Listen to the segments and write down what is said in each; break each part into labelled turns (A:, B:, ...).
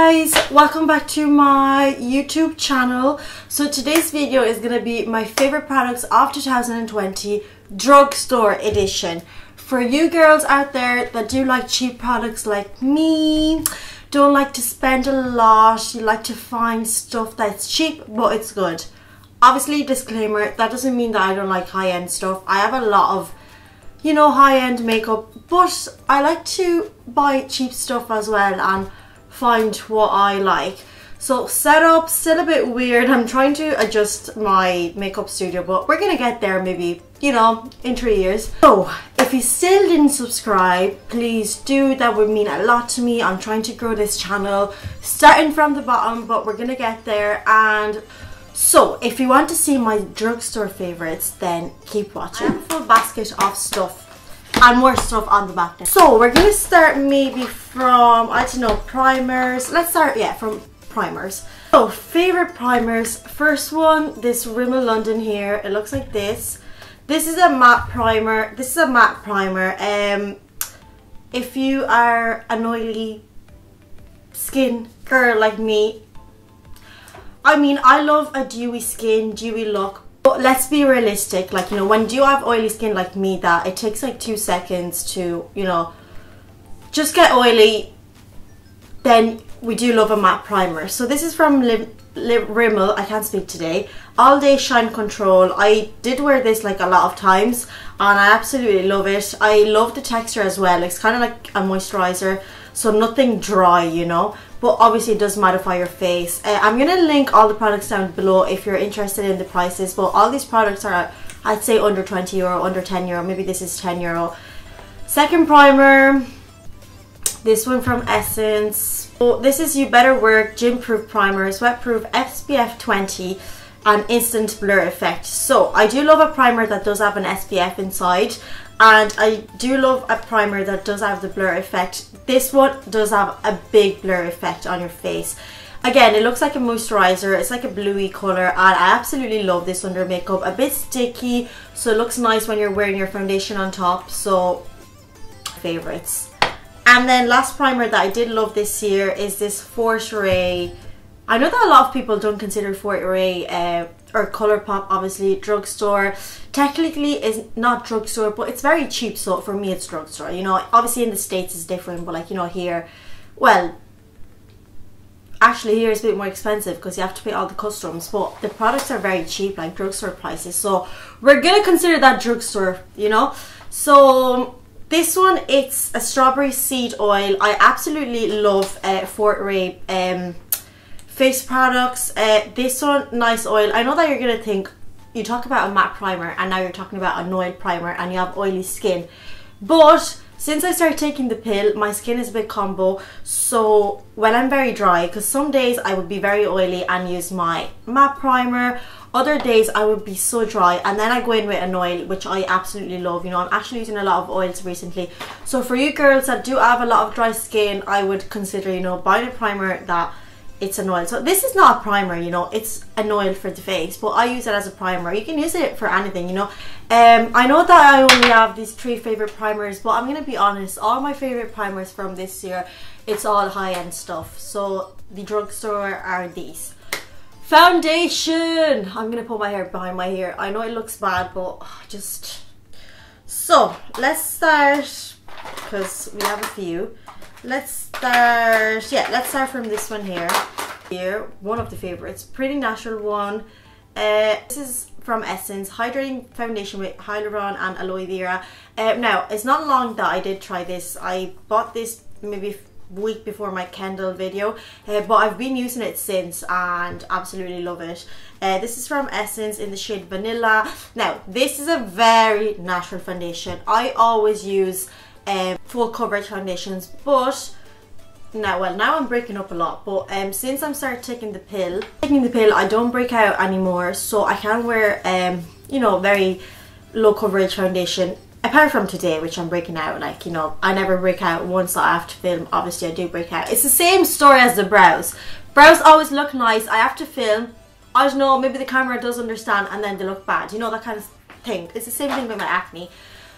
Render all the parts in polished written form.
A: guys, welcome back to my YouTube channel. So today's video is going to be my favorite products of 2020 drugstore edition. For you girls out there that do like cheap products like me, don't like to spend a lot, you like to find stuff that's cheap but it's good. Obviously, disclaimer, that doesn't mean that I don't like high-end stuff. I have a lot of, you know, high-end makeup, but I like to buy cheap stuff as well and find what I like. So setup still a bit weird. I'm trying to adjust my makeup studio, but we're gonna get there maybe, you know, in 3 years. So if you still didn't subscribe, please do. That would mean a lot to me. I'm trying to grow this channel starting from the bottom, but we're gonna get there. And so if you want to see my drugstore favorites, then keep watching. I have a full basket of stuff and more stuff on the back there. So we're gonna start maybe from, I don't know, primers. Let's start, yeah, from primers. So favorite primers. First one, this Rimmel London here. It looks like this. This is a matte primer. This is a matte primer. If you are an oily skin girl like me, I mean, I love a dewy skin, dewy look. But let's be realistic, like, you know, when you have oily skin like me, that it takes like 2 seconds to, you know, just get oily, then we do love a matte primer. So this is from Rimmel, I can't speak today, All Day Shine Control. I did wear this like a lot of times and I absolutely love it. I love the texture as well. It's kind of like a moisturizer, so nothing dry, you know, but obviously it does mattify your face. I'm gonna link all the products down below if you're interested in the prices, but all these products are, I'd say, under 20 euro, under 10 euro, maybe this is 10 euro. Second primer, this one from Essence. So this is You Better Work Gym Proof Primer, Sweat Proof, SPF 20 and Instant Blur Effect. So I do love a primer that does have an SPF inside, and I do love a primer that does have the blur effect. This one does have a big blur effect on your face. Again, it looks like a moisturizer. It's like a bluey color, and I absolutely love this under makeup. A bit sticky, so it looks nice when you're wearing your foundation on top. So favorites. And then last primer that I did love this year is this Forte Ray. I know that a lot of people don't consider Forte Ray or Colourpop, obviously, drugstore. Technically it's not drugstore, but it's very cheap, so for me it's drugstore. You know, obviously in the States it's different, but like, you know, here, well, actually here it's a bit more expensive because you have to pay all the customs, but the products are very cheap, like drugstore prices. So we're gonna consider that drugstore, you know. So this one, it's a strawberry seed oil. I absolutely love Forte Ray face products. This one, nice oil. I know that you're gonna think, you talk about a matte primer and now you're talking about an oil primer and you have oily skin, but since I started taking the pill, my skin is a bit combo. So when I'm very dry, because some days I would be very oily and use my matte primer, other days I would be so dry and then I go in with an oil, which I absolutely love. You know, I'm actually using a lot of oils recently. So for you girls that do have a lot of dry skin, I would consider, you know, buying a primer that it's an oil. So this is not a primer, you know, it's an oil for the face, but I use it as a primer. You can use it for anything, you know. I know that I only have these 3 favorite primers, but I'm gonna be honest, all my favorite primers from this year, it's all high-end stuff. So the drugstore are these. Foundation. I'm gonna put my hair behind my ear. I know it looks bad, but just, so let's start, because we have a few. Let's start, yeah, let's start from this one here. Here, one of the favorites, Pretty Natural one. This is from Essence, hydrating foundation with hyaluron and aloe vera. Now, it's not long that I did try this. I bought this maybe a week before my Kendall video, but I've been using it since and absolutely love it. This is from Essence in the shade Vanilla. Now, this is a very natural foundation. I always use full coverage foundations, but now I'm breaking up a lot, but since I'm started taking the pill, I don't break out anymore, so I can wear you know, very low coverage foundation, apart from today, which I'm breaking out. Like, you know, I never break out once I have to film. Obviously I do break out. It's the same story as the brows. Brows always look nice, I have to film, I don't know, maybe the camera does understand, and then they look bad, you know, that kind of thing. It's the same thing with my acne.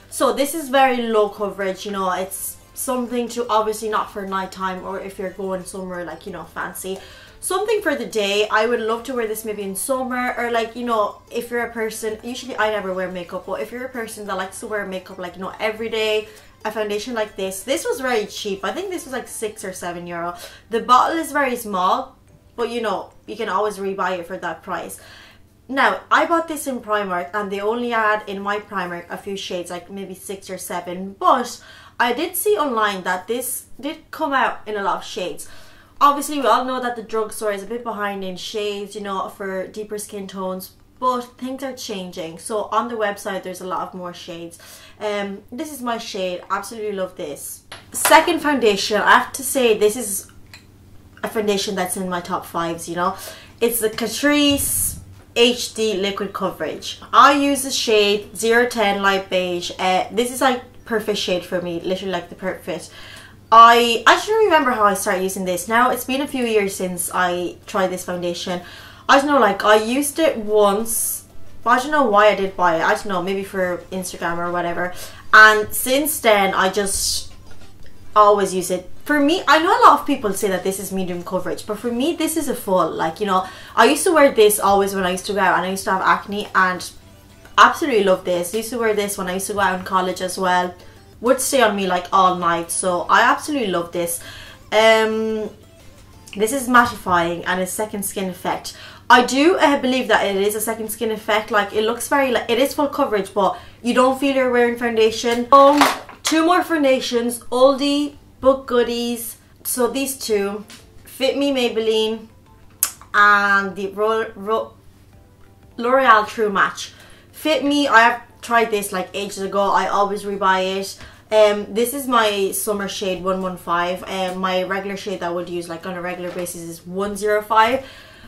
A: So this is very low coverage, you know, it's something to, obviously not for nighttime or if you're going somewhere like, you know, fancy. Something for the day. I would love to wear this maybe in summer, or like, you know, if you're a person, usually I never wear makeup, but if you're a person that likes to wear makeup like, you know, every day, a foundation like this was very cheap. I think this was like €6 or €7. The bottle is very small, but you know, you can always rebuy it for that price. Now, I bought this in Primark and they only had in my Primark a few shades, like maybe 6 or 7, but I did see online that this did come out in a lot of shades. Obviously, we all know that the drugstore is a bit behind in shades, you know, for deeper skin tones, but things are changing. So on the website, there's a lot of more shades. This is my shade. Absolutely love this. Second foundation, I have to say this is a foundation that's in my top 5s, you know. It's the Catrice HD Liquid Coverage. I use the shade 010 Light Beige. This is like perfect shade for me, literally like the perfect. I actually remember how I started using this. Now it's been a few years since I tried this foundation. I don't know, like I used it once, but I don't know why I did buy it. I don't know, maybe for Instagram or whatever. And since then I just always use it. For me, I know a lot of people say that this is medium coverage, but for me this is a full. Like, you know, I used to wear this always when I used to go out and I used to have acne, and absolutely love this. I used to wear this when I used to go out in college as well. Would stay on me like all night, so I absolutely love this. This is mattifying and a second skin effect. I do believe that it is a second skin effect. Like, it looks very, like, it is full coverage, but you don't feel you're wearing foundation. Two more foundations, oldie but goodies. So these two, Fit Me Maybelline and the L'Oreal True Match. Fit Me, I have tried this like ages ago. I always rebuy it. This is my summer shade 115. My regular shade that I would use like on a regular basis is 105.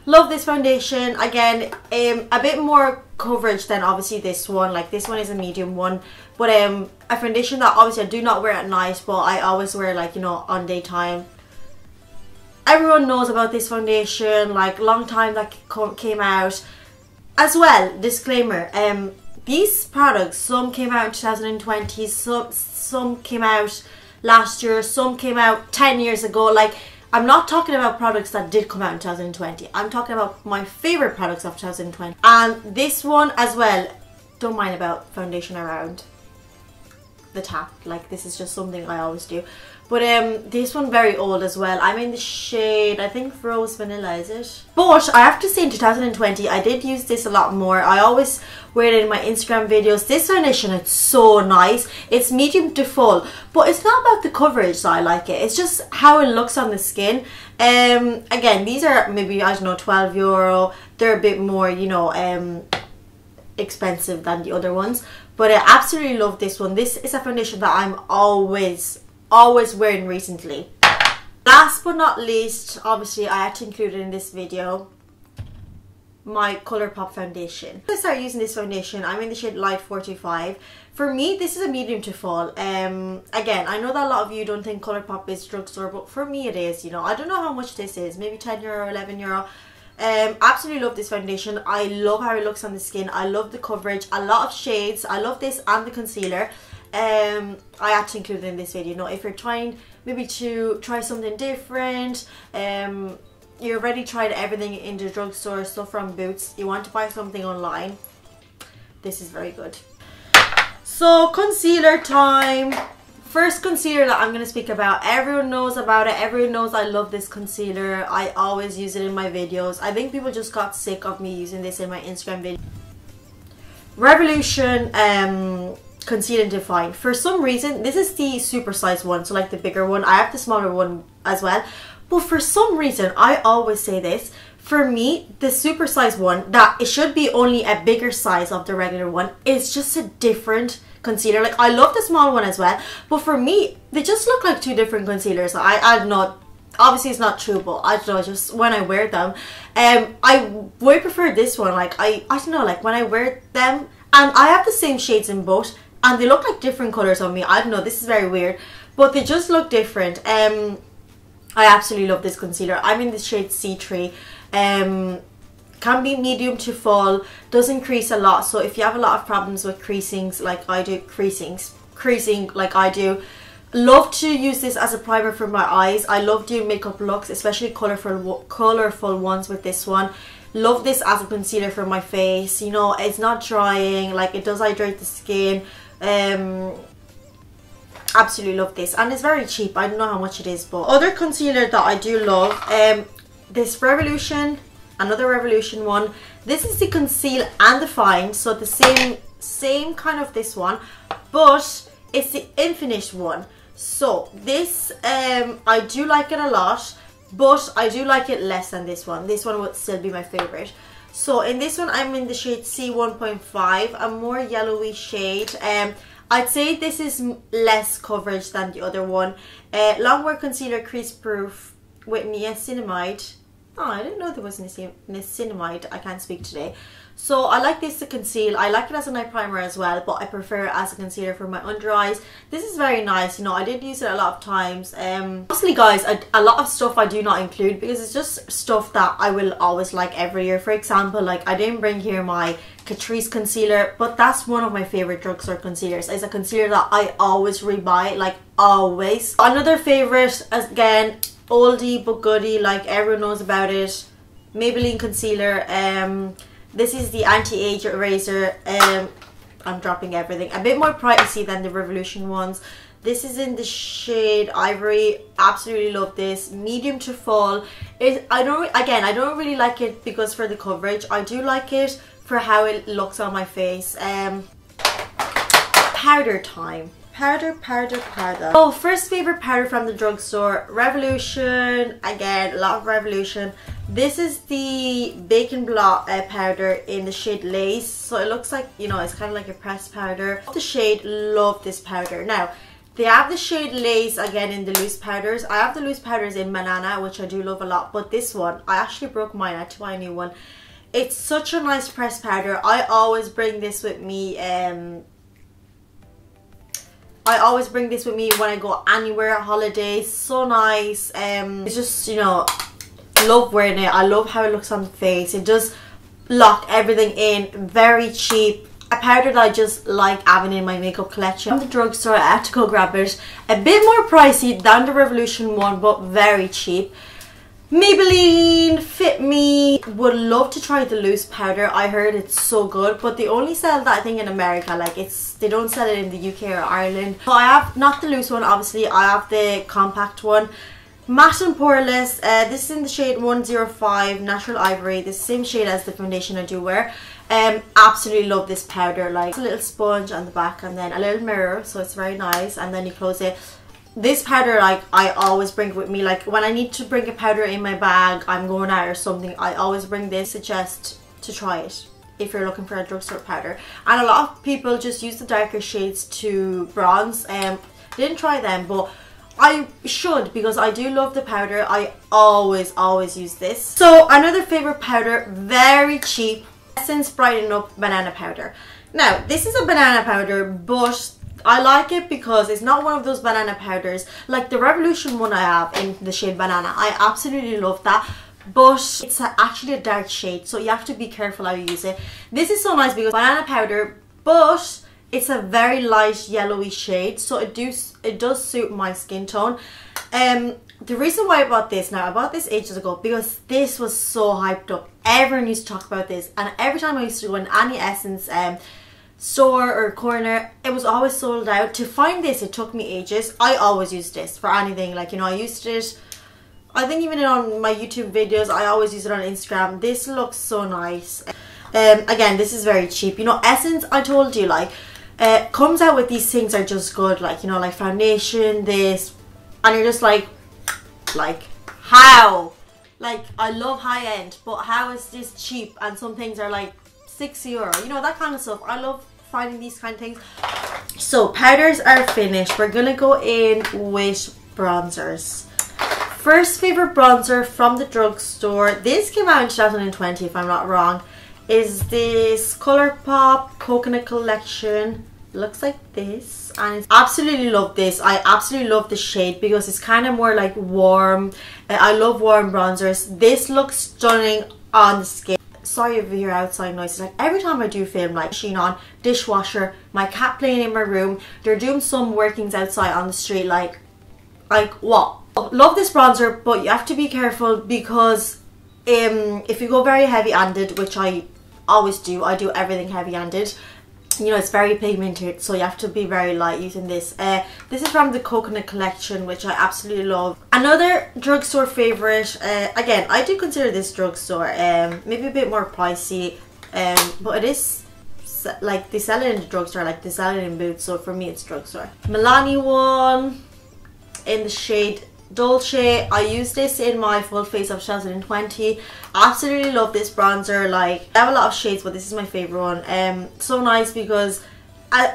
A: Love this foundation. Again, a bit more coverage than obviously this one. Like, this one is a medium one, but a foundation that obviously I do not wear at night, but I always wear, like, you know, on daytime. Everyone knows about this foundation, like, long time that came out. As well, disclaimer, these products, some came out in 2020, some came out last year, some came out 10 years ago. Like, I'm not talking about products that did come out in 2020. I'm talking about my favorite products of 2020. And this one as well, don't mind about foundation around the tap. Like, this is just something I always do. But this one very old as well. I'm in the shade, I think Rose Vanilla, is it? But I have to say in 2020 I did use this a lot more. I always wear it in my Instagram videos. This foundation, it's so nice. It's medium to full, but it's not about the coverage that I like it. It's just how it looks on the skin. Again, these are maybe, I don't know, €12. They're a bit more, you know, expensive than the other ones. But I absolutely love this one. This is a foundation that I'm always wearing recently. Last but not least, obviously I had to include it in this video, my Colourpop foundation. I started using this foundation. I'm in the shade Light 45. For me, this is a medium to full. Again, I know that a lot of you don't think Colourpop is drugstore, but for me it is, you know. I don't know how much this is, maybe €10, €11. Absolutely love this foundation. I love how it looks on the skin. I love the coverage, a lot of shades. I love this and the concealer. I had to include it in this video. You know, if you're trying maybe to try something different, you already tried everything in the drugstore, stuff from Boots, you want to buy something online, this is very good. So concealer time. First concealer that I'm going to speak about, everyone knows about it, everyone knows I love this concealer. I always use it in my videos. I think people just got sick of me using this in my Instagram video. Revolution Conceal and Define. For some reason, this is the super size one, so like the bigger one. I have the smaller one as well, but for some reason, I always say this, for me, the super size one, that it should be only a bigger size of the regular one, is just a different concealer. Like, I love the small one as well, but for me, they just look like two different concealers. I don't know, obviously it's not true, but I don't know, just when I wear them, I would prefer this one. Like, I don't know, like when I wear them, and I have the same shades in both, and they look like different colors on me. I don't know, this is very weird, but they just look different. I absolutely love this concealer. I'm in the shade C3. Can be medium to full, doesn't crease a lot, so if you have a lot of problems with creasing like I do, creasing like I do, Love to use this as a primer for my eyes. I love doing makeup looks, especially colorful ones with this one. Love this as a concealer for my face. You know, it's not drying, like it does hydrate the skin. Absolutely love this, and it's very cheap. I don't know how much it is, but other concealer that I do love, this Revolution, another Revolution one. This is the Conceal and Define, so the same kind of this one, but it's the Infinite one. So this I do like it a lot, but I do like it less than this one. This one would still be my favorite. So in this one I'm in the shade C1.5, a more yellowy shade. I'd say this is less coverage than the other one. Longwear concealer, crease proof with niacinamide. Oh, I didn't know there was niacinamide. I can't speak today. So I like this to conceal. I like it as a night primer as well, but I prefer it as a concealer for my under eyes. This is very nice. You know, I did use it a lot of times. Mostly, guys, a lot of stuff I do not include because it's just stuff that I will always like every year. For example, like I didn't bring here my Catrice concealer, but that's one of my favorite drugstore concealers. It's a concealer that I always rebuy, like always. Another favorite, again, oldie but goodie, like everyone knows about it, Maybelline concealer. This is the anti-age eraser. I'm dropping everything. A bit more pricey than the Revolution ones. This is in the shade Ivory. Absolutely love this. Medium to full. I don't really like it because for the coverage. I do like it for how it looks on my face. Powder time. Powder. Oh, first favorite powder from the drugstore, Revolution. Again, a lot of Revolution. This is the Bacon Blot powder in the shade Lace. So it looks like, you know, it's kind of like a pressed powder. The shade, love this powder. Now, they have the shade Lace again in the loose powders. I have the loose powders in Banana, which I do love a lot. But this one, I actually broke mine. I had to buy a new one. It's such a nice pressed powder. I always bring this with me. I always bring this with me when I go anywhere, holidays. So nice. It's just, you know, love wearing it. I love how it looks on the face. It does lock everything in. Very cheap. A powder that I just like having in my makeup collection. From the drugstore, I had to go grab it. A bit more pricey than the Revolution one, but very cheap. Maybelline Fit Me. Would love to try the loose powder. I heard it's so good, but they only sell that I think in America. Like they don't sell it in the UK or Ireland. So I have not the loose one, obviously. I have the compact one. Matte and poreless. This is in the shade 105 Natural Ivory. The same shade as the foundation I do wear. Absolutely love this powder. Like a little sponge on the back and then a little mirror, so it's very nice. And then you close it. This powder, like, I always bring with me. Like when I need to bring a powder in my bag, I'm going out or something, I always bring this. Suggest to try it if you're looking for a drugstore powder. And a lot of people just use the darker shades to bronze. Didn't try them, but I should because I do love the powder. I always use this. So another favorite powder, very cheap, Essence Brighten Up Banana Powder. Now this is a banana powder, but I like it because it's not one of those banana powders like the Revolution one I have in the shade Banana. I absolutely love that, but it's actually a dark shade, so you have to be careful how you use it. This is so nice because banana powder, but it's a very light yellowy shade, so it does suit my skin tone. The reason why I bought this, now I bought this ages ago because this was so hyped up. Everyone used to talk about this, and every time I used to go in any Essence store or corner, it was always sold out. To find this, it took me ages. I always used this for anything, like, you know, I used it, I think even on my YouTube videos, I always use it on Instagram. This looks so nice. Again, this is very cheap. You know, Essence, I told you, like, comes out with these things are just good, like, you know, like foundation, this, and you're just like how? Like, I love high end, but how is this cheap? And some things are like €6, you know, that kind of stuff. I love finding these kind of things. So powders are finished. We're gonna go in with bronzers. First favorite bronzer from the drugstore, this came out in 2020 if I'm not wrong, is this Colourpop Coconut Collection. Looks like this, and I absolutely love this. I absolutely love the shade because it's kind of more like warm. I love warm bronzers. This looks stunning on the skin. sorry if you hear outside noises. Like every time I do film, like machine on, dishwasher, my cat playing in my room, they're doing some workings outside on the street, like what? Love this bronzer, but you have to be careful because if you go very heavy-handed, which I always do, I do everything heavy-handed, you know, it's very pigmented, so you have to be very light using this. This is from the Coconut collection, which I absolutely love. Another drugstore favorite, again, I do consider this drugstore, maybe a bit more pricey, but it is like they sell it in the drugstore, like they sell it in Boots, so for me it's drugstore. Milani one in the shade Dolce. I used this in my full face of 2020. Absolutely love this bronzer. Like I have a lot of shades, but this is my favorite one. So nice because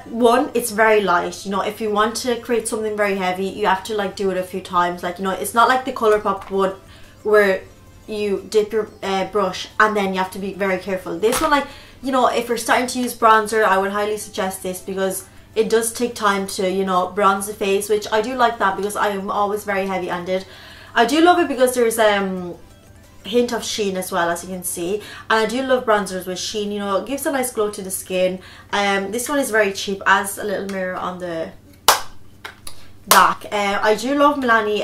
A: one, it's very light. You know, if you want to create something very heavy, you have to like do it a few times. Like, you know, it's not like the Colourpop one where you dip your brush and then you have to be very careful. This one, like, you know, if you're starting to use bronzer, I would highly suggest this because it does take time to, you know, bronze the face, which I do like that because I am always very heavy-handed. I do love it because there's hint of sheen as well, as you can see, and I do love bronzers with sheen. You know, it gives a nice glow to the skin. This one is very cheap, as a little mirror on the back. I do love Milani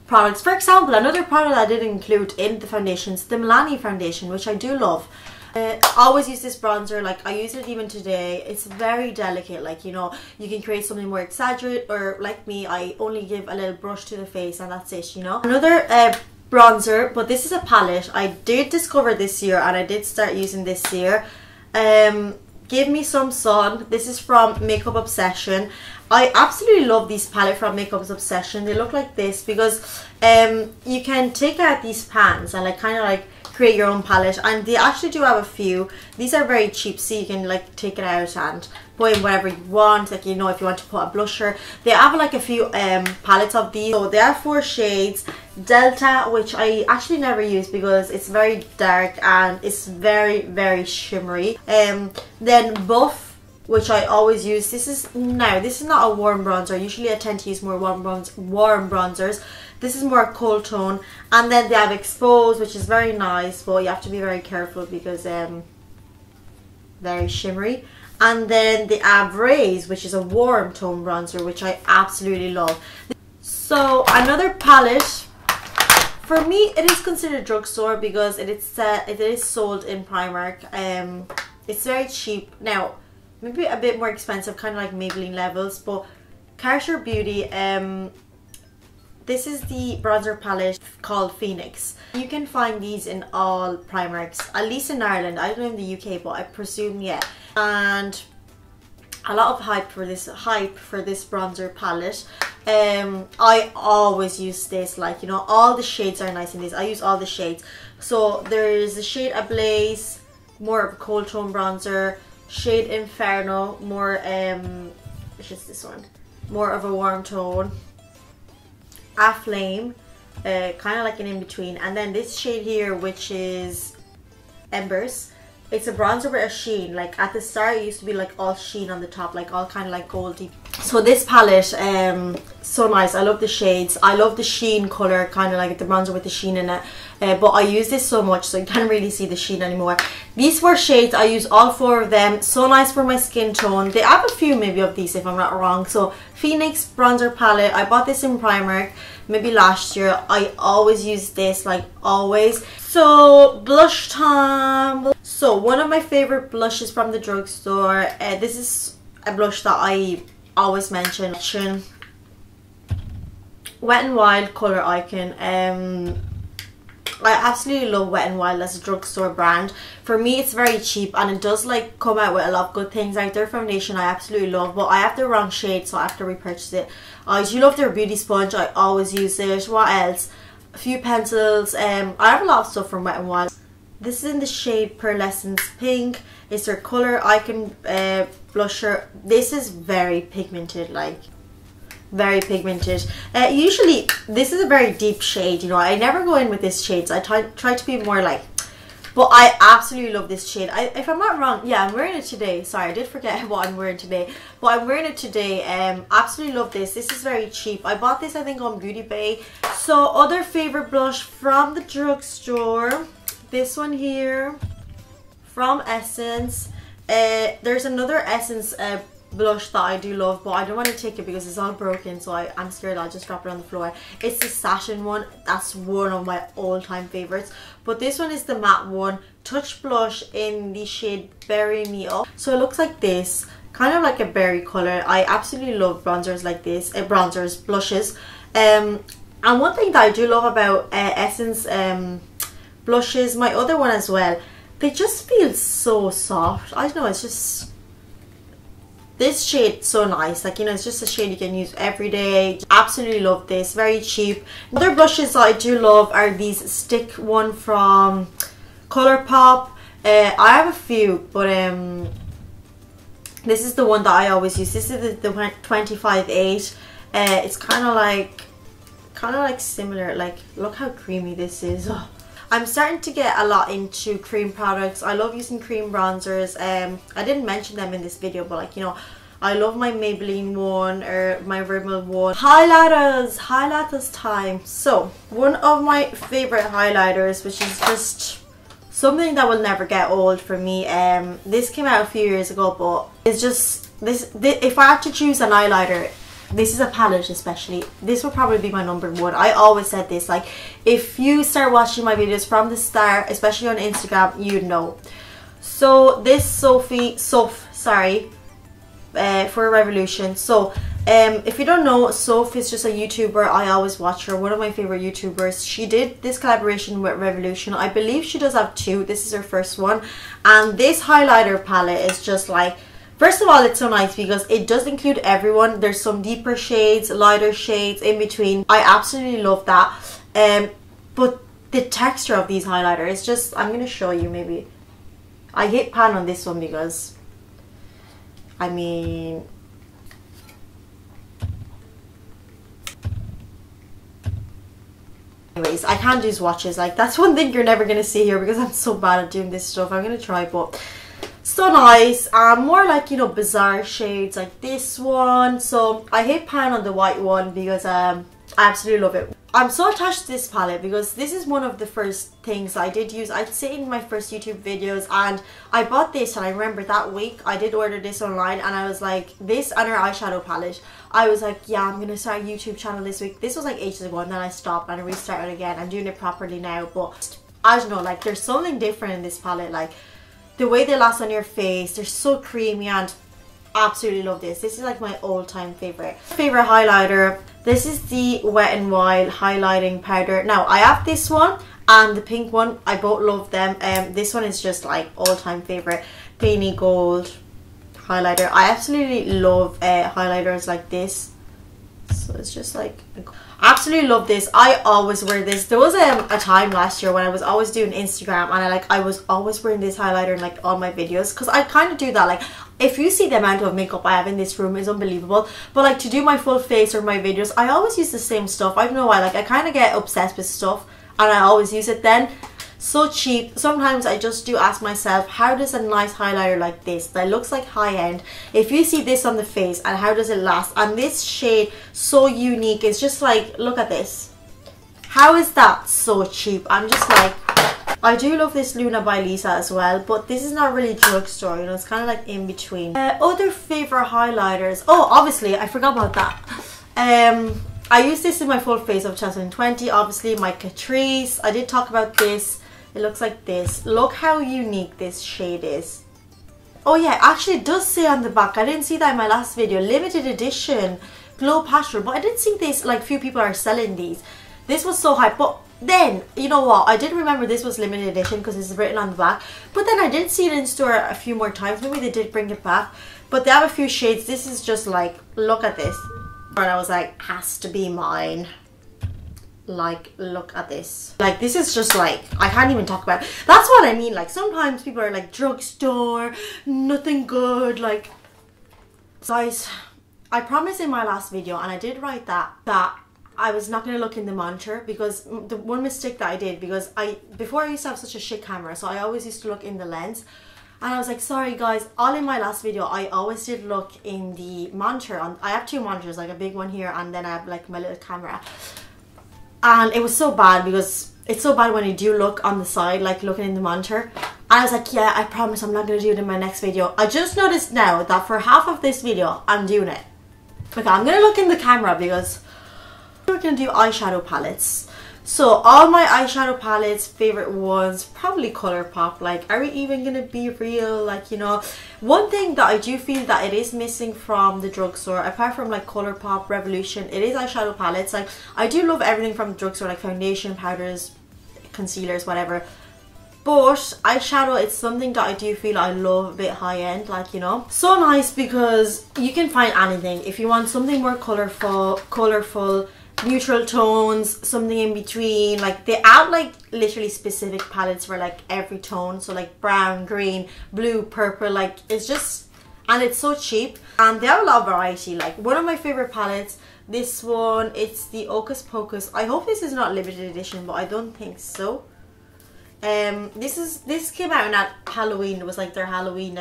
A: products. For example, another product I did include in the foundations, the Milani foundation, which I do love. I always use this bronzer, like I use it even today. It's very delicate, like, you know, you can create something more exaggerated, or like me, I only give a little brush to the face and that's it, you know. Another bronzer, but this is a palette. I did discover this year and I did start using this year. Give Me Some Sun. This is from Makeup Obsession. I absolutely love these palette from Makeup Obsession. They look like this because you can take out these pans and like kind of like create your own palette, and they actually do have a few. These are very cheap, so you can like take it out and put in whatever you want. Like, you know, if you want to put a blusher, they have like a few palettes of these. So they have 4 shades. Delta, which I actually never use because it's very dark and it's very shimmery. Then Buff, which I always use. This is not a warm bronzer. Usually I tend to use more warm bronzers. This is more cold tone. And then they have Expose, which is very nice, but you have to be very careful because very shimmery. And then they have Raise, which is a warm tone bronzer, which I absolutely love. So another palette, for me it is considered drugstore because it is sold in Primark. It's very cheap. Now, maybe a bit more expensive, kind of like Maybelline levels, but Cartier Beauty, this is the bronzer palette called Phoenix. You can find these in all Primarks, at least in Ireland. I don't know in the UK, but I presume, yeah. And a lot of hype for this bronzer palette. I always use this, like, you know, all the shades are nice in this. I use all the shades. So there's the shade Ablaze, more of a cold tone bronzer. Shade Inferno, more which is this one, more of a warm tone. Aflame, kind of like an in-between. And then this shade here, which is Embers. It's a bronzer with a sheen. Like at the start it used to be like all sheen on the top, like all kind of like goldy. So this palette, so nice. I love the shades. I love the sheen color, kind of like the bronzer with the sheen in it. But I use this so much so you can't really see the sheen anymore. These 4 shades, I use all 4 of them. So nice for my skin tone. They have a few maybe of these if I'm not wrong. So Phoenix bronzer palette. I bought this in Primark maybe last year. I always use this, like always. So blush time. So one of my favorite blushes from the drugstore. This is a blush that I always mention. Wet n Wild Color Icon. I absolutely love Wet n Wild as a drugstore brand. For me, it's very cheap and it does like come out with a lot of good things. Like their foundation I absolutely love, but I have the wrong shade, so I have to repurchase it. I do love their beauty sponge. I always use it. What else? A few pencils. I have a lot of stuff from Wet n Wild. This is in the shade Pearlescence Pink. It's their Color Icon blusher. This is very pigmented, like very pigmented. Usually this is a very deep shade, you know. I never go in with this shade, so I try to be more like, but I absolutely love this shade. If I'm not wrong, yeah, I'm wearing it today. Sorry, I did forget what I'm wearing today, but I'm wearing it today. Absolutely love this. This is very cheap. I bought this I think on Beauty Bay. So other favorite blush from the drugstore, this one here. from Essence. There's another Essence blush that I do love, but I don't want to take it because it's all broken, so I'm scared I'll just drop it on the floor. It's the satin one. That's one of my all-time favorites, but this one is the matte one. Touch blush in the shade Berry Me Up. So it looks like this, kind of like a berry color. I absolutely love bronzers like this, blushes. And one thing that I do love about Essence blushes, my other one as well, they just feel so soft. I don't know, it's just, this shade so nice, like, you know, it's just a shade you can use every day. Absolutely love this, very cheap. Other blushes that I do love are these stick one from Colourpop. I have a few, but this is the one that I always use. This is the 25-8. It's kind of like similar. Like, look how creamy this is. Oh. I'm starting to get a lot into cream products. I love using cream bronzers. I didn't mention them in this video, but like, you know, I love my Maybelline one or my Rimmel one. Highlighters time. So one of my favorite highlighters, which is just something that will never get old for me. This came out a few years ago, but it's just this if I had to choose an highlighter, this is a palette especially, this would probably be my number one. I always said this, like, if you start watching my videos from the start, especially on Instagram, you'd know. So this for Revolution. So if you don't know, Soph is just a YouTuber. I always watch her, one of my favorite YouTubers. She did this collaboration with Revolution. I believe she does have two. This is her first one, and this highlighter palette is just like, first of all, it's so nice because it does include everyone. There's some deeper shades, lighter shades in between. I absolutely love that. But the texture of these highlighters, just, I'm going to show you maybe. I hit pan on this one because, I mean, anyways, I can't do swatches. Like, that's one thing you're never going to see here because I'm so bad at doing this stuff. I'm going to try, but so nice. More like, you know, bizarre shades like this one. So I hit pan on the white one because I absolutely love it. I'm so attached to this palette because this is one of the first things I did use. I'd say in my first YouTube videos, and I bought this, and I remember that week I did order this online, and I was like, this and her eyeshadow palette, I was like, yeah, I'm gonna start a YouTube channel this week. This was like ages ago, and then I stopped and I restarted again. I'm doing it properly now, but I don't know, like, there's something different in this palette. Like, the way they last on your face, they're so creamy, and absolutely love this. This is like my all-time favorite highlighter. This is the Wet n Wild highlighting powder. Now I have this one and the pink one. I both love them. This one is just like all-time favorite. Peony Gold highlighter. I absolutely love highlighters like this. So it's just like, absolutely love this. I always wear this. There was a time last year when I was always doing Instagram, and I was always wearing this highlighter in like all my videos, because I kind of do that. Like, if you see the amount of makeup I have in this room is unbelievable, but like to do my full face or my videos, I always use the same stuff. I don't know why, like I kind of get obsessed with stuff and I always use it then. So cheap. Sometimes I just do ask myself, how does a nice highlighter like this that looks like high-end, if you see this on the face, and how does it last? And this shade, so unique. It's just like, look at this. How is that so cheap? I'm just like, I do love this Luna by Lisa as well, but this is not really drugstore, you know, it's kind of like in between. Other favorite highlighters. Oh, obviously, I forgot about that. I used this in my full face of 2020, obviously, my Catrice. I did talk about this. It looks like this. Look how unique this shade is. Oh yeah, actually it does say on the back, I didn't see that in my last video, limited edition Glow Pastoral, but I did see this, like few people are selling these. This was so hype, but then, you know what, I did remember this was limited edition because it's written on the back, but then I did see it in store a few more times. Maybe they did bring it back, but they have a few shades. This is just like, look at this. And I was like, has to be mine. Like, look at this. Like, this is just like, I can't even talk about it. That's what I mean. Like, sometimes people are like, drugstore, nothing good. Like, guys, I promised in my last video, and I did write that I was not going to look in the monitor, because the one mistake that I did, because before I used to have such a shit camera, so I always used to look in the lens, and I was like, sorry guys, all in my last video I always did look in the monitor. I have two monitors, like a big one here, and then I have like my little camera, and it was so bad because it's so bad when you do look on the side, like looking in the monitor, I was like, yeah, I promise I'm not going to do it in my next video. I just noticed now that for half of this video, I'm doing it. Okay, I'm going to look in the camera because we're going to do eyeshadow palettes. So all my eyeshadow palettes, favorite ones, probably Colourpop. Like, are we even gonna be real? Like, you know, one thing that I do feel that it is missing from the drugstore, apart from like Colourpop, Revolution, it is eyeshadow palettes. Like, I do love everything from the drugstore, like foundation, powders, concealers, whatever. But eyeshadow, it's something that I do feel I love a bit high end, like, you know. So nice because you can find anything. If you want something more colourful, neutral tones, something in between, like they add like literally specific palettes for like every tone, so like brown, green, blue, purple, like it's just, and it's so cheap, and they have a lot of variety. Like one of my favorite palettes, this one, it's the Hocus Pocus. I hope this is not limited edition, but I don't think so. This came out in Halloween. It was like their Halloween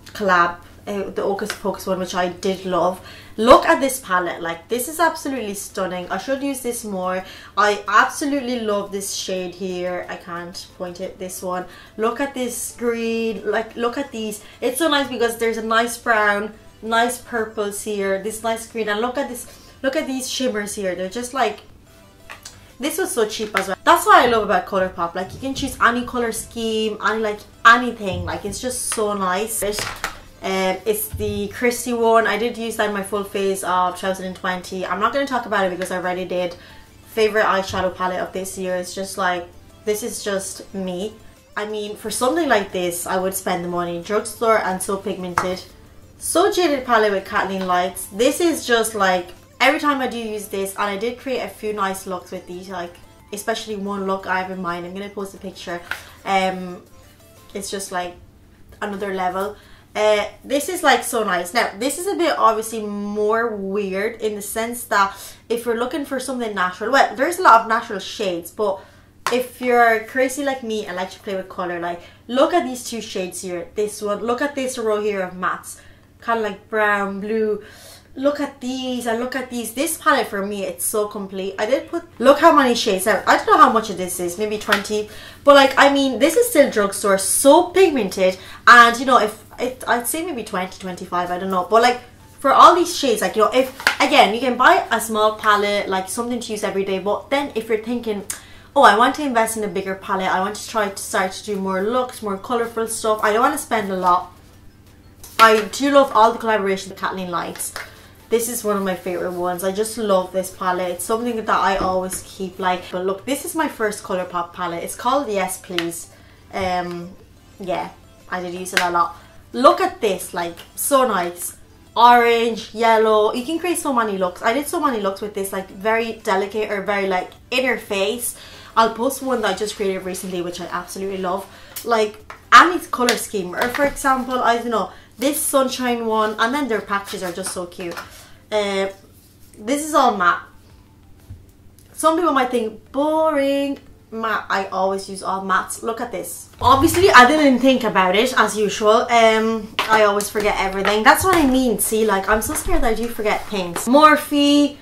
A: collab, the Hocus Pocus one, which I did love. Look at this palette, like this is absolutely stunning. I should use this more. I absolutely love this shade here. I can't point it, this one. Look at this green, like look at these. It's so nice because there's a nice brown, nice purples here, this nice green, and look at this, look at these shimmers here. They're just like, this was so cheap as well. That's what I love about Colourpop. Like you can choose any color scheme, any like anything. Like it's just so nice. It's the Christy one. I did use that in my full phase of 2020. I'm not going to talk about it because I already did. Favorite eyeshadow palette of this year. It's just like, this is just me. I mean, for something like this, I would spend the money. Drugstore and So Pigmented. So Jaded palette with Kathleen Lights. This is just like, every time I do use this, and I did create a few nice looks with these, like especially one look I have in mind. I'm going to post a picture. It's just like another level. This is like so nice. Now this is a bit obviously more weird in the sense that if you're looking for something natural, well, there's a lot of natural shades, but if you're crazy like me and like to play with color, like look at these two shades here. This one, look at this row here of mattes, kind of like brown, blue. Look at these and look at these. This palette for me, it's so complete. I did put, look how many shades out. I don't know how much of this is, maybe 20, but like, I mean, this is still drugstore, So Pigmented, and you know, if I'd say maybe 20, 25, I don't know, but like for all these shades, like, you know, if again, you can buy a small palette, like something to use every day, but then if you're thinking, oh, I want to invest in a bigger palette, I want to try to start to do more looks, more colorful stuff, I don't want to spend a lot, I do love all the collaboration with Kathleen Lights. This is one of my favorite ones. I just love this palette. It's something that I always keep, like, but look, this is my first Colourpop palette. It's called Yes Please. Yeah, I did use it a lot. Look at this, like, so nice. Orange, yellow, you can create so many looks. I did so many looks with this, like very delicate or very like inner face. I'll post one that I just created recently, which I absolutely love. Like any color scheme, or for example, I don't know, this sunshine one, and then their packages are just so cute. This is all matte. Some people might think boring. Matte, I always use all mattes. Look at this. Obviously I didn't think about it as usual. I always forget everything. That's what I mean. See, like, I'm so scared that I do forget things. Morphe,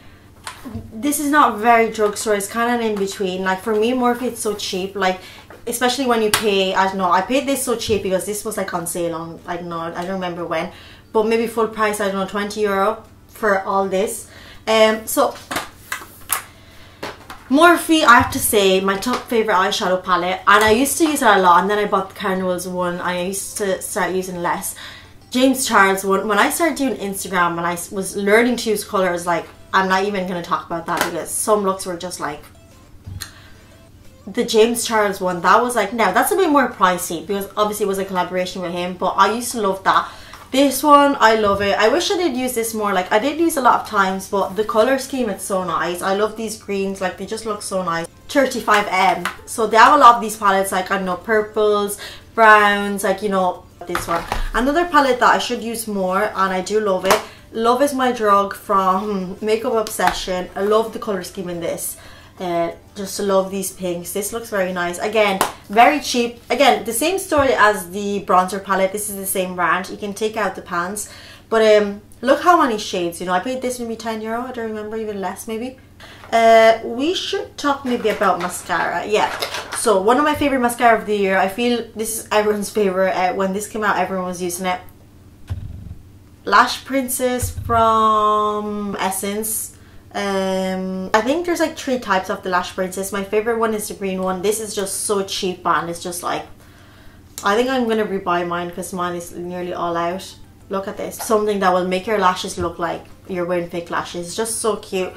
A: this is not very drugstore, it's kind of in between. Like for me, Morphe, it's so cheap, like especially when you pay, I don't know, I paid this so cheap because this was like on sale on, I don't know, I don't remember when, but maybe full price, I don't know, 20 euro for all this. So Morphe, I have to say, my top favorite eyeshadow palette, and I used to use it a lot, and then I bought the Carnivals one. I used to start using less. James Charles one, when I started doing Instagram and I was learning to use colors, like, I'm not even going to talk about that because some looks were just like, the James Charles one, that was like, now that's a bit more pricey because obviously it was a collaboration with him, but I used to love that. This one, I love it. I wish I did use this more. Like, I did use a lot of times, but the color scheme, it's so nice. I love these greens, like they just look so nice. 35M. So they have a lot of these palettes, like, I don't know, purples, browns, like, you know, this one. Another palette that I should use more, and I do love it. Love is my drug from Makeup Obsession. I love the color scheme in this. Just love these pinks. This looks very nice. Again, very cheap. Again, the same story as the bronzer palette. This is the same brand. You can take out the pans, but look how many shades. You know, I paid this maybe 10 euro. I don't remember, even less maybe. We should talk maybe about mascara. Yeah, So one of my favorite mascara of the year, I feel this is everyone's favorite. When this came out, everyone was using it. Lash Princess from Essence. I think there's like 3 types of the Lash Princess. My favorite one is the green one. This is just so cheap and it's just like, I think I'm gonna rebuy mine because mine is nearly all out. Look at this, something that will make your lashes look like you're wearing fake lashes. It's just so cute.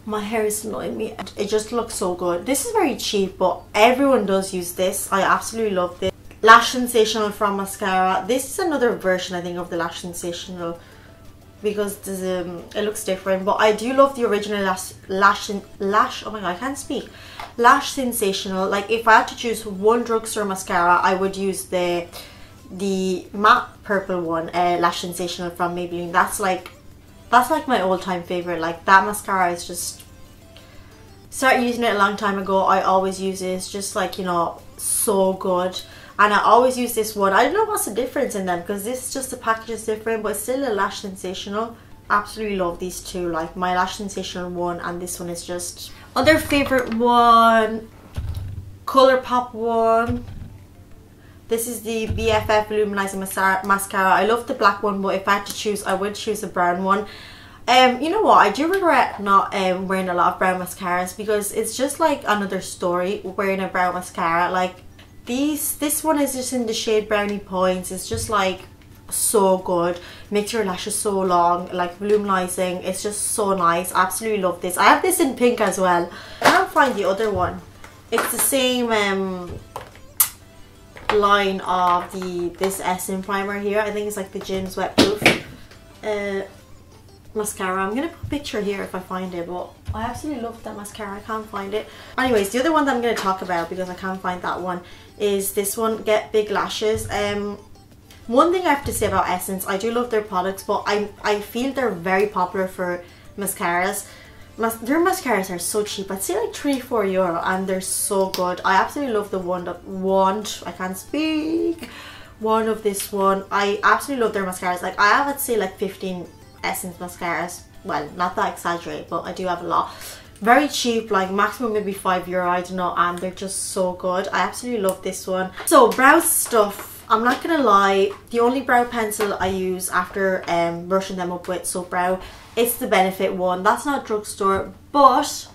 A: My hair is annoying me. It just looks so good. This is very cheap, but everyone does use this. I absolutely love this. Lash Sensational from Mascara. This is another version, I think, of the Lash Sensational because this, it looks different. But I do love the original lash. Oh my god, I can't speak. Lash Sensational. Like if I had to choose one drugstore mascara, I would use the matte purple one, Lash Sensational from Maybelline. That's like my all-time favorite. Like that mascara is just, started using it a long time ago. I always use it. It's just like, you know, so good. And I always use this one. I don't know what's the difference in them because this is just the package is different, but it's still a Lash Sensational. Absolutely love these two. Like my Lash Sensational one and this one is just other favorite one. Colourpop one. This is the BFF Luminizing Mascara. I love the black one, but if I had to choose, I would choose the brown one. You know what? I do regret not wearing a lot of brown mascaras because it's just like another story wearing a brown mascara. Like this one is just in the shade Brownie Points. It's just like so good. Makes your lashes so long, like volumizing. It's just so nice. Absolutely love this. I have this in pink as well. I can't find the other one. It's the same line of this Essence primer here. I think it's like the Gin's Wet Proof mascara. I'm gonna put a picture here if I find it, but I absolutely love that mascara. I can't find it. Anyways, the other one that I'm gonna talk about because I can't find that one is this one, Get Big Lashes. One thing I have to say about Essence, I do love their products, but I feel they're very popular for mascaras. Their mascaras are so cheap. I'd say like €3-4 and they're so good. I absolutely love the wand. I can't speak. One of this one. I absolutely love their mascaras. Like I have, I'd say like 15 Essence mascaras. Well, not that exaggerate, but I do have a lot. Very cheap, like maximum maybe €5, I don't know, and they're just so good. I absolutely love this one. So brow stuff, I'm not gonna lie, the only brow pencil I use after brushing them up with Soap Brow, it's the Benefit one. That's not drugstore, but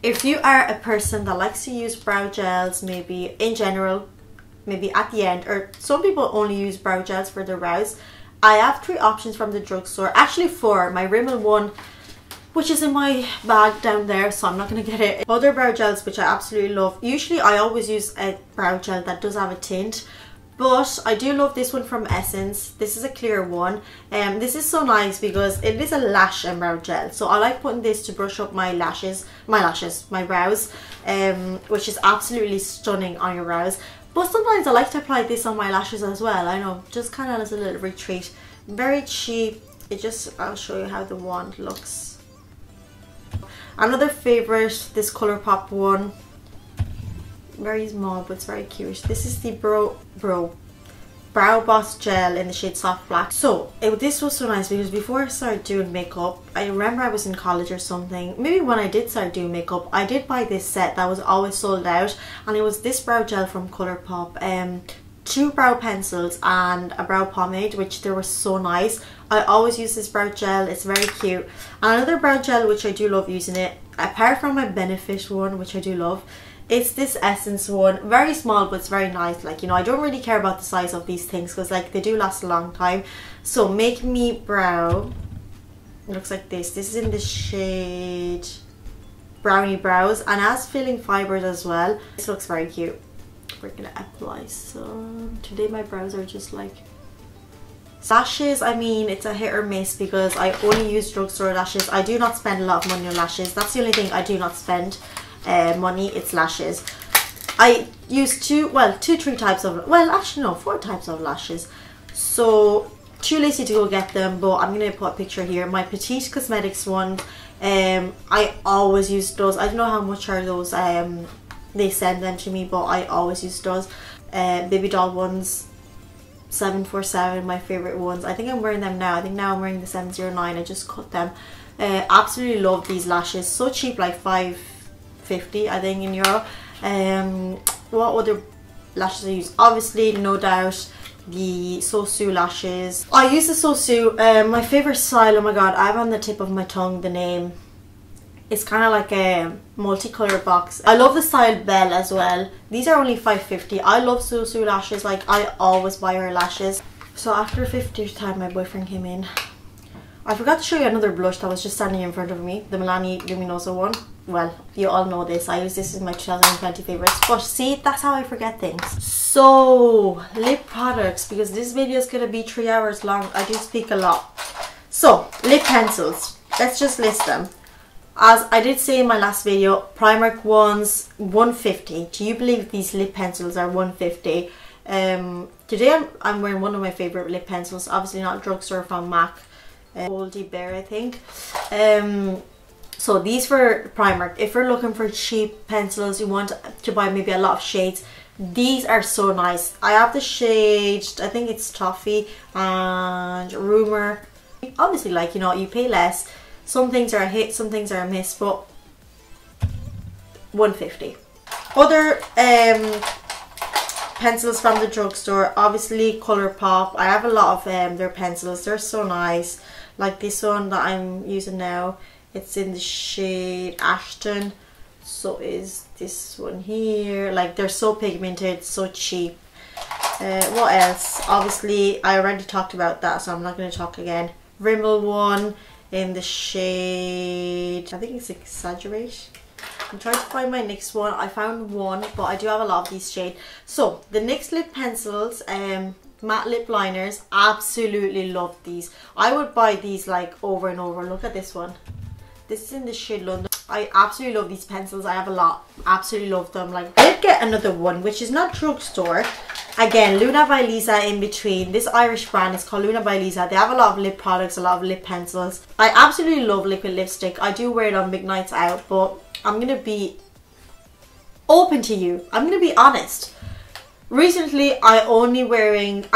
A: if you are a person that likes to use brow gels, maybe in general, maybe at the end, or some people only use brow gels for their brows, I have 3 options from the drugstore. Actually 4. My Rimmel one, which is in my bag down there, so I'm not going to get it. Other brow gels which I absolutely love. Usually I always use a brow gel that does have a tint, but I do love this one from Essence. This is a clear one. This is so nice because it is a lash and brow gel, so I like putting this to brush up my brows, which is absolutely stunning on your brows. But sometimes I like to apply this on my lashes as well. I know, just kind of as a little retreat. Very cheap. It just, I'll show you how the wand looks. Another favorite, this Colourpop one. Very small, but it's very cute. This is the Brow Boss Gel in the shade Soft Black. So this was so nice because before I started doing makeup, I remember I was in college or something, maybe when I did start doing makeup, I did buy this set that was always sold out, and it was this brow gel from Colourpop, 2 brow pencils and a brow pomade, which they were so nice. I always use this brow gel. It's very cute. Another brow gel which I do love using it, apart from my Benefit one, which I do love, it's this Essence one. Very small, but it's very nice. Like, you know, I don't really care about the size of these things because like they do last a long time. So Make Me Brow, it looks like this. This is in the shade Brownie Brows and has filling fibers as well. This looks very cute. We're gonna apply some. Today my brows are just like lashes. I mean, it's a hit or miss because I only use drugstore lashes. I do not spend a lot of money on lashes. That's the only thing I do not spend money. It's lashes. I use 3 types of, well actually no, 4 types of lashes, so too lazy to go get them, but I'm gonna put a picture here. My Petite Cosmetics one, I always use those. I don't know how much are those, they send them to me, but I always use those. Baby doll ones, 747, my favorite ones. I think I'm wearing them now. I think now I'm wearing the 709. I just cut them. Absolutely love these lashes. So cheap, like 5.50 I think in euro. What other lashes I use? Obviously, no doubt, the Sosu lashes. I use the Sosu. My favorite style, oh my god, I have on the tip of my tongue the name. It's kind of like a multicolored box. I love the style Belle as well. These are only 5.50. I love Sosu lashes. Like, I always buy her lashes. So after 50th time, my boyfriend came in. I forgot to show you another blush that was just standing in front of me. The Milani Luminoso one. Well, you all know this. I use this as my 2020 favorites. But see, that's how I forget things. So, lip products. Because this video is going to be 3 hours long. I do speak a lot. So, lip pencils. Let's just list them. As I did say in my last video, Primark ones, 150. Do you believe these lip pencils are 150? Today I'm wearing one of my favorite lip pencils. Obviously not Drugstore, from MAC. Oldie Bear, I think. So these for Primark. If you're looking for cheap pencils, you want to buy maybe a lot of shades, these are so nice. I have the shade, I think it's Toffee and Rumor. Obviously, like, you know, you pay less. Some things are a hit, some things are a miss, but 150. Other pencils from the drugstore, obviously Colourpop. I have a lot of their pencils. They're so nice. Like this one that I'm using now, it's in the shade Ashton. So is this one here. Like, they're so pigmented, so cheap. What else? Obviously, I already talked about that, so I'm not going to talk again. Rimmel one in the shade, I think it's Exaggerate. I'm trying to find my next one. I found one, but I do have a lot of these shades. So the NYX lip pencils, matte lip liners, absolutely love these. I would buy these like over and over. Look at this one. This is in the shade London. I absolutely love these pencils. I have a lot. Absolutely love them. Like, I did get another one, which is not drugstore. Again, Luna by Lisa in between. This Irish brand is called Luna by Lisa. They have a lot of lip products, a lot of lip pencils. I absolutely love liquid lipstick. I do wear it on big nights out, but I'm going to be open to you. I'm going to be honest. Recently, I'm only wearing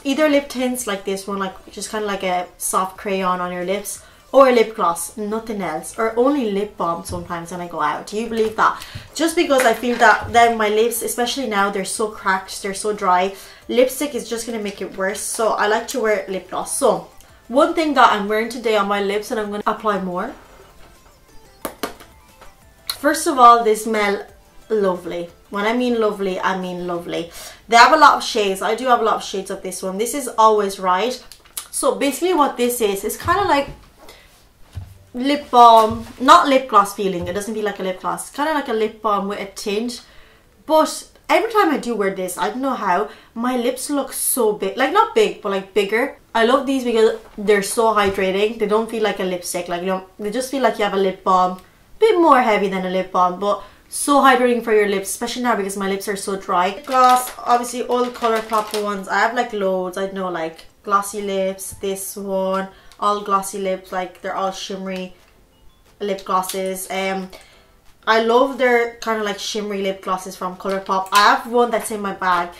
A: either lip tints like this one, like just kind of like a soft crayon on your lips, or a lip gloss, nothing else, or only lip balm sometimes when I go out. Do you believe that? Just because I feel that then my lips, especially now, they're so cracked, they're so dry, lipstick is just going to make it worse. So I like to wear lip gloss. So one thing that I'm wearing today on my lips, and I'm going to apply more. First of all, they smell lovely. When I mean lovely, I mean lovely. They have a lot of shades. I do have a lot of shades of this one. This is Always Right. So basically what this is kind of like lip balm, not lip gloss feeling. It doesn't feel like a lip gloss. It's kind of like a lip balm with a tint. But every time I do wear this, I don't know how, my lips look so big. Like, not big, but like bigger. I love these because they're so hydrating. They don't feel like a lipstick. Like, you know, they just feel like you have a lip balm. Bit more heavy than a lip balm, but so hydrating for your lips, especially now because my lips are so dry. Lip gloss, obviously all the Colourpop ones. I have like loads. I know, like glossy lips, this one, all glossy lips, like they're all shimmery lip glosses. I love their kind of like shimmery lip glosses from Colourpop. I have one that's in my bag.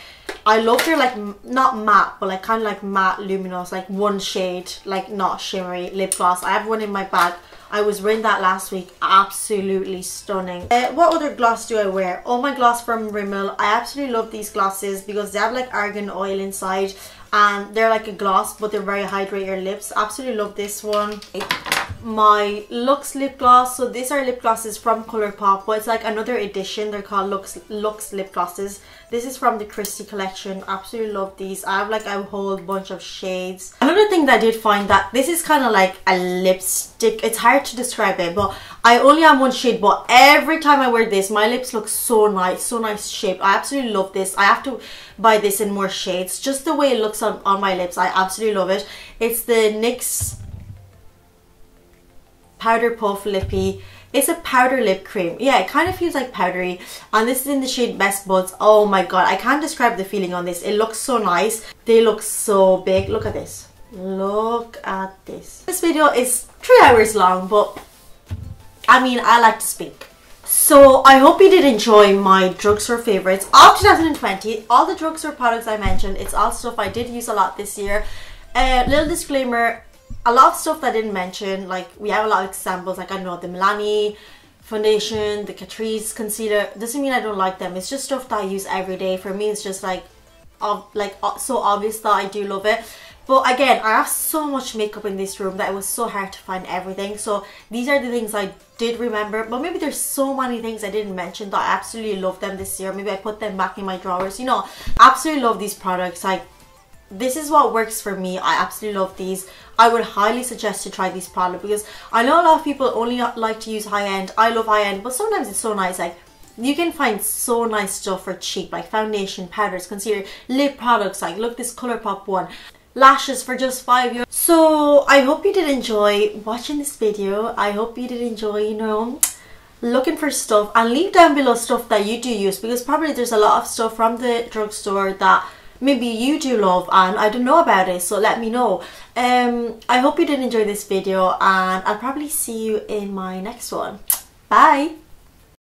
A: I love their like, not matte, but like kind of like matte luminous, like one shade, like not shimmery lip gloss. I have one in my bag. I was wearing that last week. Absolutely stunning. What other gloss do I wear? Oh, my gloss from Rimmel. I absolutely love these glosses because they have like argan oil inside and they're like a gloss, but they're very hydrate your lips. Absolutely love this one. My Luxe lip gloss. So these are lip glosses from Colourpop, but it's like another edition. They're called Luxe lip glosses. This is from the Christie collection. Absolutely love these. I have like a whole bunch of shades. Another thing that I did find, that this is kind of like a lipstick. It's hard to describe it, but I only have one shade, but every time I wear this, my lips look so nice shaped. I absolutely love this. I have to buy this in more shades. Just the way it looks on my lips, I absolutely love it. It's the NYX Powder Puff Lippy. It's a powder lip cream. Yeah, it kind of feels like powdery. And this is in the shade Best Buds. Oh my god, I can't describe the feeling on this. It looks so nice. They look so big. Look at this. Look at this. This video is 3 hours long, but I mean, I like to speak. So I hope you did enjoy my drugstore favorites of 2020. All the drugstore products I mentioned, it's all stuff I did use a lot this year. Little disclaimer, a lot of stuff that I didn't mention, like we have a lot of examples, like I know the Milani foundation, the Catrice concealer. Doesn't mean I don't like them. It's just stuff that I use every day. For me, it's just like so obvious that I do love it. But again, I have so much makeup in this room that it was so hard to find everything. So these are the things I did remember. But maybe there's so many things I didn't mention that I absolutely love them this year. Maybe I put them back in my drawers. You know, absolutely love these products. Like, this is what works for me. I absolutely love these. I would highly suggest to try these products because I know a lot of people only like to use high-end. I love high-end, but sometimes it's so nice. Like, you can find so nice stuff for cheap, like foundation, powders, concealer, lip products. Like, look, this Colourpop one. Lashes for just €5. So I hope you did enjoy watching this video. I hope you did enjoy, you know, looking for stuff, and leave down below stuff that you do use, because probably there's a lot of stuff from the drugstore that maybe you do love and I don't know about it, so let me know. I hope you did enjoy this video, and I'll probably see you in my next one. Bye.